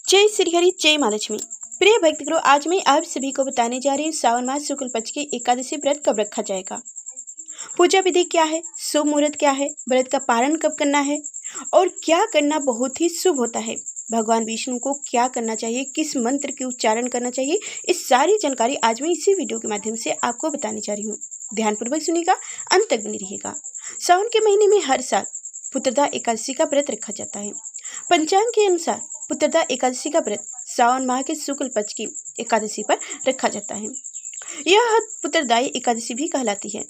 जय श्री हरि, जय माँ लक्ष्मी। प्रिय भक्तगणों, आज मैं आप सभी को बताने जा रही हूँ सावन मास शुक्ल पक्ष की एकादशी व्रत कब रखा जाएगा, पूजा विधि क्या है, शुभ मुहूर्त क्या है, व्रत का पारण कब करना है और क्या करना बहुत ही शुभ होता है, भगवान विष्णु को क्या करना चाहिए, किस मंत्र के उच्चारण करना चाहिए, इस सारी जानकारी आज मैं इसी वीडियो के माध्यम से आपको बताने जा रही हूँ। ध्यानपूर्वक सुनिएगा, अंत तक बनी रहिएगा। सावन के महीने में हर साल पुत्रदा एकादशी का व्रत रखा जाता है। पंचांग के अनुसार पुत्रदा एकादशी का व्रत सावन माह के शुक्ल पक्ष की एकादशी पर रखा जाता है। यह पुत्रदायी एकादशी भी कहलाती है।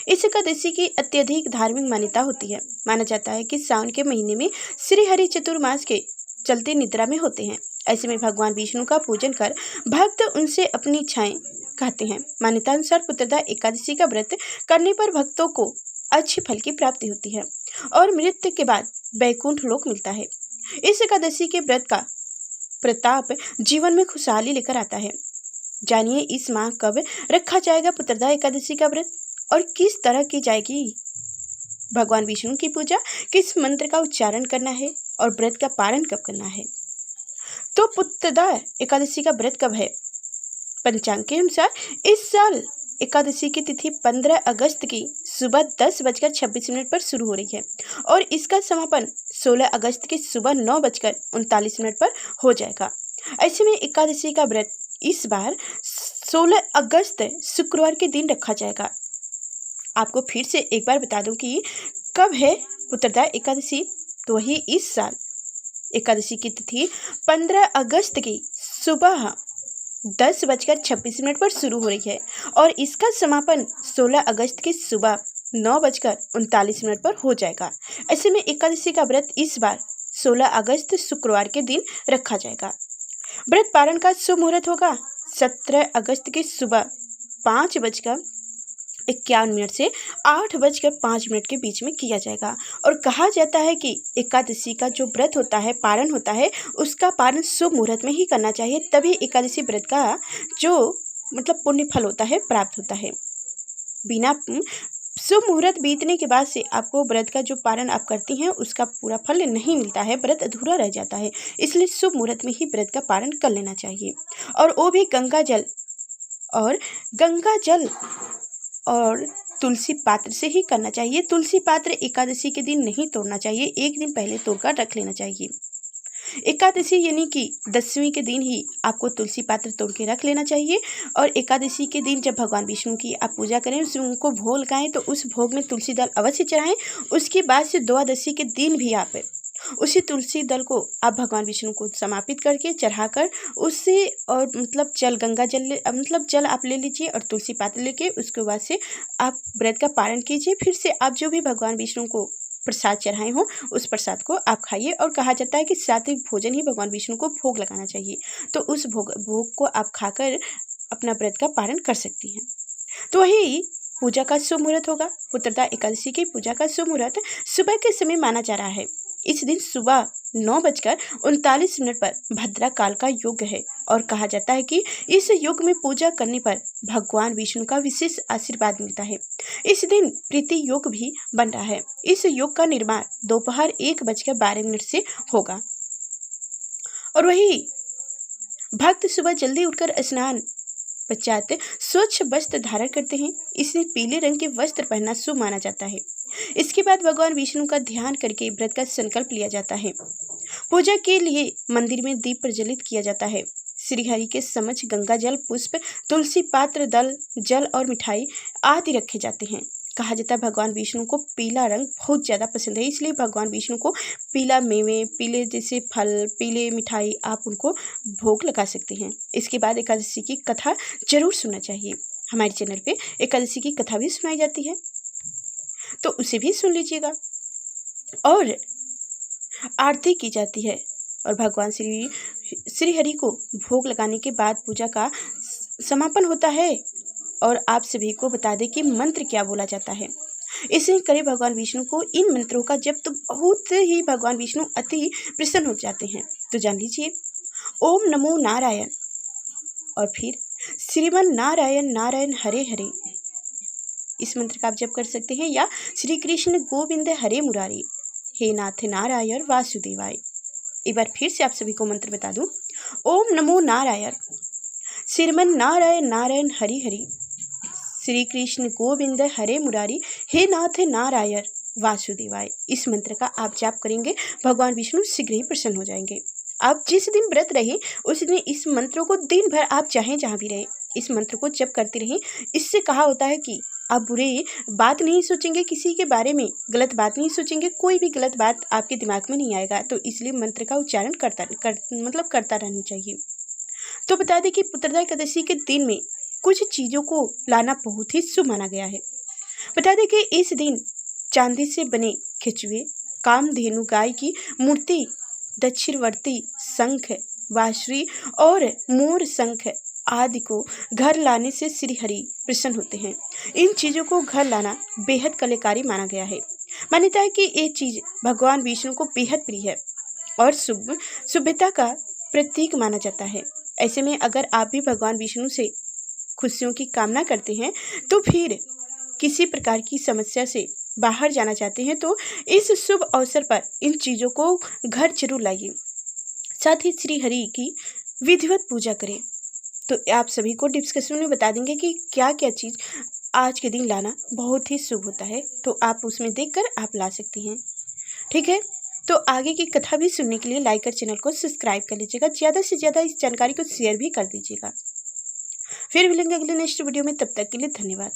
इस एकादशी की अत्यधिक धार्मिक मान्यता होती है। माना जाता है कि सावन के महीने में श्री हरि चतुर्मास के चलते निद्रा में होते हैं। ऐसे में भगवान विष्णु का पूजन कर भक्त उनसे अपनी इच्छाएं कहते हैं। मान्यता अनुसार पुत्रदा एकादशी का व्रत करने पर भक्तों को अच्छे फल की प्राप्ति होती है और मृत्यु के बाद वैकुंठ लोक मिलता है। इस एकादशी के व्रत का प्रताप जीवन में खुशहाली लेकर आता है। जानिए इस माह कब रखा जाएगा पुत्रदा एकादशी का व्रत और किस तरह की जाएगी। भगवान विष्णु की पूजा किस मंत्र का उच्चारण करना है और व्रत का पारण कब करना है। तो पुत्रदा एकादशी का व्रत कब है? पंचांग के अनुसार इस साल एकादशी की तिथि 15 अगस्त की सुबह 10:26 पर शुरू हो रही है और इसका समापन 16 अगस्त की सुबह 9:39 पर हो जाएगा। ऐसे में एकादशी का व्रत इस बार 16 अगस्त शुक्रवार के दिन रखा जाएगा। आपको फिर से एक बार बता दूं कि कब है पुत्रदा एकादशी। तो वही इस साल एकादशी की तिथि 15 अगस्त की सुबह 10:26 पर शुरू हो रही है और इसका समापन 16 अगस्त की सुबह 9:39 पर हो जाएगा। ऐसे में एकादशी का व्रत इस बार 16 अगस्त शुक्रवार के दिन रखा जाएगा। व्रत पारण का शुभ मुहूर्त होगा 17 अगस्त की सुबह 5:51 से 8:05 के बीच में किया जाएगा और कहा जाता है कि एकादशी का जो व्रत होता है, पारण होता है, उसका पारण शुभ मुहूर्त में ही करना चाहिए, तभी एकादशी व्रत का जो पुण्य फल होता है प्राप्त होता है। बिना शुभ मुहूर्त बीतने के बाद से आपको व्रत का जो पारण आप करती हैं उसका पूरा फल नहीं मिलता है, व्रत अधूरा रह जाता है। इसलिए शुभ मुहूर्त में ही व्रत का पारण कर लेना चाहिए और वो भी गंगा जल और तुलसी पात्र से ही करना चाहिए। तुलसी पात्र एकादशी के दिन नहीं तोड़ना चाहिए, एक दिन पहले तोड़कर रख लेना चाहिए। एकादशी यानी कि 10वीं के दिन ही आपको तुलसी पात्र तोड़ के रख लेना चाहिए और एकादशी के दिन जब भगवान विष्णु की आप पूजा करें, उसमें उनको भोग लगाएं तो उस भोग में तुलसी दल अवश्य चढ़ाएं। उसके बाद से द्वादशी के दिन भी आप उसी तुलसी दल को आप भगवान विष्णु को समर्पित करके चढ़ाकर उससे और जल गंगा जल जल आप ले लीजिए और तुलसी पात्र लेके उसके बाद से आप व्रत का पारण कीजिए। फिर से आप जो भी भगवान विष्णु को प्रसाद चढ़ाए हो उस प्रसाद को आप खाइए और कहा जाता है कि सात्विक भोजन ही भगवान विष्णु को भोग लगाना चाहिए। तो उस भोग को आप खाकर अपना व्रत का पारण कर सकती हैं। तो वही पूजा का शुभ मुहूर्त होगा। पुत्रदा एकादशी की पूजा का शुभ मुहूर्त सुबह के समय माना जा रहा है। इस दिन सुबह 9:39 पर भद्रा काल का योग है और कहा जाता है कि इस योग में पूजा करने पर भगवान विष्णु का विशेष आशीर्वाद मिलता है। इस दिन प्रीति योग भी बन रहा है। इस योग का निर्माण दोपहर 1:12 से होगा और वही भक्त सुबह जल्दी उठकर स्नान पश्चात स्वच्छ वस्त्र धारण करते हैं। इसलिए पीले रंग के वस्त्र पहनना शुभ माना जाता है। इसके बाद भगवान विष्णु का ध्यान करके व्रत का संकल्प लिया जाता है। पूजा के लिए मंदिर में दीप प्रज्वलित किया जाता है। श्री हरि के समक्ष गंगा जल, पुष्प, तुलसी पात्र, दल, जल और मिठाई आदि रखे जाते हैं। कहा जाता है भगवान विष्णु को पीला रंग बहुत ज़्यादा पसंद है, इसलिए भगवान विष्णु को पीला मेवे, पीले जैसे फल, पीले मिठाई आप उनको भोग लगा सकते हैं। इसके बाद एकादशी की कथा जरूर सुनना चाहिए। हमारे चैनल पे एकादशी की कथा भी सुनाई जाती है, तो उसे भी सुन लीजिएगा। और आरती की जाती है और भगवान श्री हरि को भोग लगाने के बाद पूजा का समापन होता है। और आप सभी को बता दें कि मंत्र क्या बोला जाता है। इसलिए करें भगवान विष्णु को इन मंत्रों का जब तो बहुत ही भगवान विष्णु अति प्रसन्न हो जाते हैं। तो जान लीजिए, ओम नमो नारायण और फिर श्रीमन नारायण नारायण हरे हरे, इस मंत्र का आप जप कर सकते हैं। या श्री कृष्ण गोविंद हरे मुरारी, हे नाथ नारायण वासुदेवाय, एक बार फिर से आप सभी को मंत्र बता दूं। ओम नमो नारायण, श्रीमन नारायण नारायण हरि हरि, श्री कृष्ण गोविंद हरे मुरारी, हे नाथ नारायण वासुदेवाय। इस मंत्र का आप जाप करेंगे, भगवान विष्णु शीघ्र ही प्रसन्न हो जाएंगे। आप जिस दिन व्रत रहे उस दिन इस मंत्रों को दिन भर आप चाहें जहाँ भी रहे इस मंत्र को जप करते रहें। इससे कहा होता है कि आप बुरे बात नहीं सोचेंगे, किसी के बारे में गलत बात नहीं सोचेंगे, कोई भी गलत बात आपके दिमाग में नहीं आएगा। तो इसलिए मंत्र का उच्चारण करता रहना चाहिए। तो बता दें कि पुत्रदा एकादशी के दिन में कुछ चीज़ों को लाना बहुत ही शुभ माना गया है। बता दें कि इस दिन चांदी से बने खिचुए, कामधेनु गाय की मूर्ति, दक्षिणवर्ती शंख, बांसुरी और मोर शंख आदि को घर लाने से श्री हरि प्रसन्न होते हैं। इन चीज़ों को घर लाना बेहद कल्याणकारी माना गया है। मान्यता है कि ये चीज़ भगवान विष्णु को बेहद प्रिय है और शुभता का प्रतीक माना जाता है। ऐसे में अगर आप भी भगवान विष्णु से खुशियों की कामना करते हैं तो फिर किसी प्रकार की समस्या से बाहर जाना चाहते हैं तो इस शुभ अवसर पर इन चीज़ों को घर जरूर लाइए। साथ ही श्री हरि की विधिवत पूजा करें। तो आप सभी को डिस्कशन में बता देंगे कि क्या क्या चीज़ आज के दिन लाना बहुत ही शुभ होता है, तो आप उसमें देखकर आप ला सकती हैं। ठीक है, तो आगे की कथा भी सुनने के लिए लाइक कर चैनल को सब्सक्राइब कर लीजिएगा, ज़्यादा से ज़्यादा इस जानकारी को शेयर भी कर दीजिएगा। फिर मिलेंगे अगले नेक्स्ट वीडियो में, तब तक के लिए धन्यवाद।